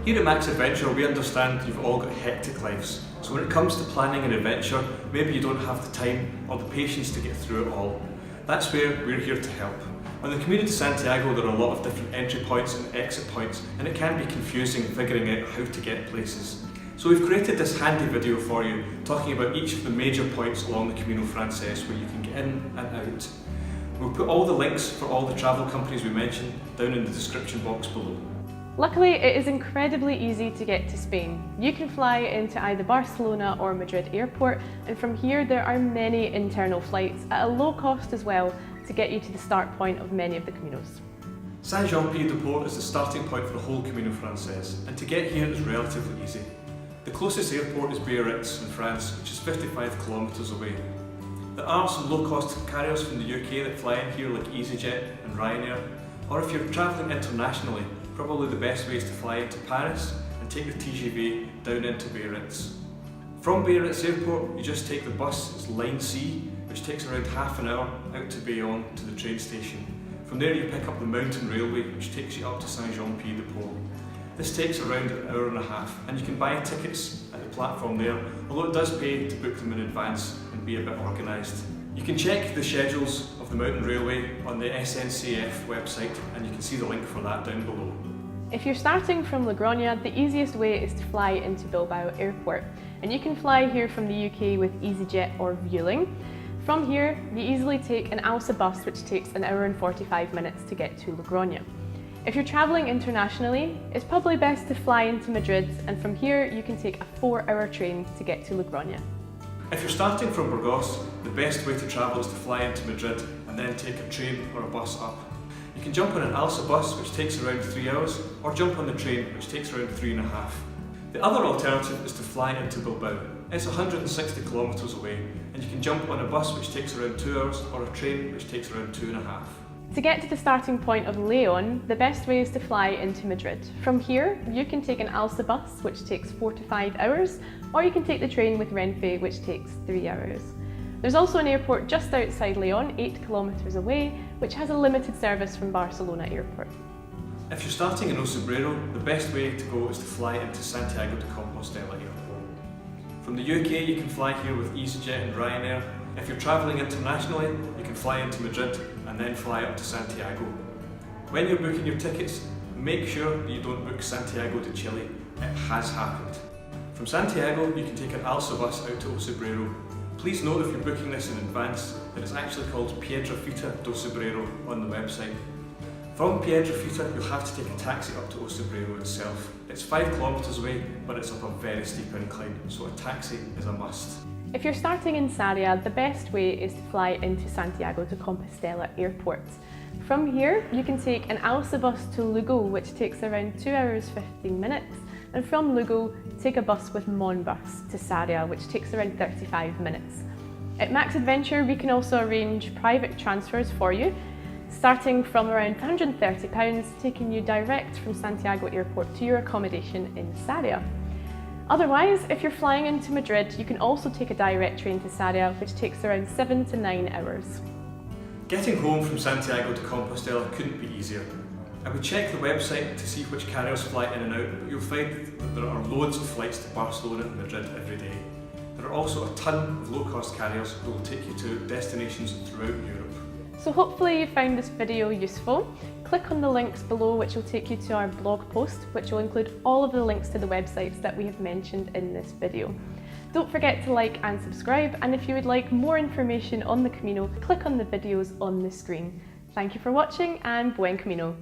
Here at Max Adventure, we understand you've all got hectic lives, so when it comes to planning an adventure, maybe you don't have the time or the patience to get through it all. That's where we're here to help. On the Camino de Santiago, there are a lot of different entry points and exit points, and it can be confusing figuring out how to get places. So we've created this handy video for you, talking about each of the major points along the Camino Frances where you can get in and out. We'll put all the links for all the travel companies we mentioned down in the description box below. Luckily, it is incredibly easy to get to Spain. You can fly into either Barcelona or Madrid airport, and from here there are many internal flights at a low cost as well to get you to the start point of many of the Caminos. Saint-Jean-Pied-de-Port is the starting point for the whole Camino Frances, and to get here is relatively easy. The closest airport is Biarritz in France, which is 55 kilometres away. There are some low-cost carriers from the UK that fly in here like EasyJet and Ryanair, or if you're travelling internationally, probably the best way is to fly into Paris and take the TGV down into Biarritz. From Biarritz airport, you just take the bus, it's line C, which takes around half an hour out to Bayonne to the train station. From there you pick up the mountain railway, which takes you up to Saint-Jean-Pied-de-Port. This takes around an hour and a half, and you can buy tickets at the platform there, although it does pay to book them in advance and be a bit organised. You can check the schedules of the mountain railway on the SNCF website, and you can see the link for that down below. If you're starting from Logroña, the easiest way is to fly into Bilbao airport, and you can fly here from the UK with EasyJet or Vueling. From here, you easily take an ALSA bus, which takes an hour and 45 minutes to get to Logroña. If you're travelling internationally, it's probably best to fly into Madrid, and from here you can take a 4-hour train to get to Logroña. If you're starting from Burgos, the best way to travel is to fly into Madrid and then take a train or a bus up. You can jump on an ALSA bus, which takes around 3 hours, or jump on the train, which takes around 3.5. The other alternative is to fly into Bilbao. It's 160 kilometres away, and you can jump on a bus which takes around 2 hours, or a train which takes around 2.5. To get to the starting point of Leon, the best way is to fly into Madrid. From here, you can take an ALSA bus, which takes 4 to 5 hours, or you can take the train with Renfe, which takes 3 hours. There's also an airport just outside Leon, 8 kilometres away, which has a limited service from Barcelona airport. If you're starting in Ocebrero, the best way to go is to fly into Santiago de Compostela airport. From the UK, you can fly here with EasyJet and Ryanair. If you're travelling internationally, you can fly into Madrid and then fly up to Santiago. When you're booking your tickets, make sure that you don't book Santiago de Chile. It has happened. From Santiago, you can take an ALSA bus out to Ocebrero. Please note if you're booking this in advance that it's actually called Piedrafita do Ocebrero on the website. From Piedrafita, you'll have to take a taxi up to Ocebrero itself. It's 5 kilometres away, but it's up a very steep incline, so a taxi is a must. If you're starting in Sarria, the best way is to fly into Santiago de Compostela airport. From here, you can take an ALSA bus to Lugo, which takes around 2 hours 15 minutes, and from Lugo, take a bus with Monbus to Sarria, which takes around 35 minutes. At Max Adventure, we can also arrange private transfers for you, starting from around £130, taking you direct from Santiago airport to your accommodation in Sarria. Otherwise, if you're flying into Madrid, you can also take a direct train to Sarria, which takes around 7 to 9 hours. Getting home from Santiago de Compostela couldn't be easier. I would check the website to see which carriers fly in and out, but you'll find that there are loads of flights to Barcelona and Madrid every day. There are also a ton of low-cost carriers who will take you to destinations throughout Europe. So hopefully you found this video useful. Click on the links below, which will take you to our blog post, which will include all of the links to the websites that we have mentioned in this video. Don't forget to like and subscribe, and if you would like more information on the Camino, click on the videos on the screen. Thank you for watching, and Buen Camino!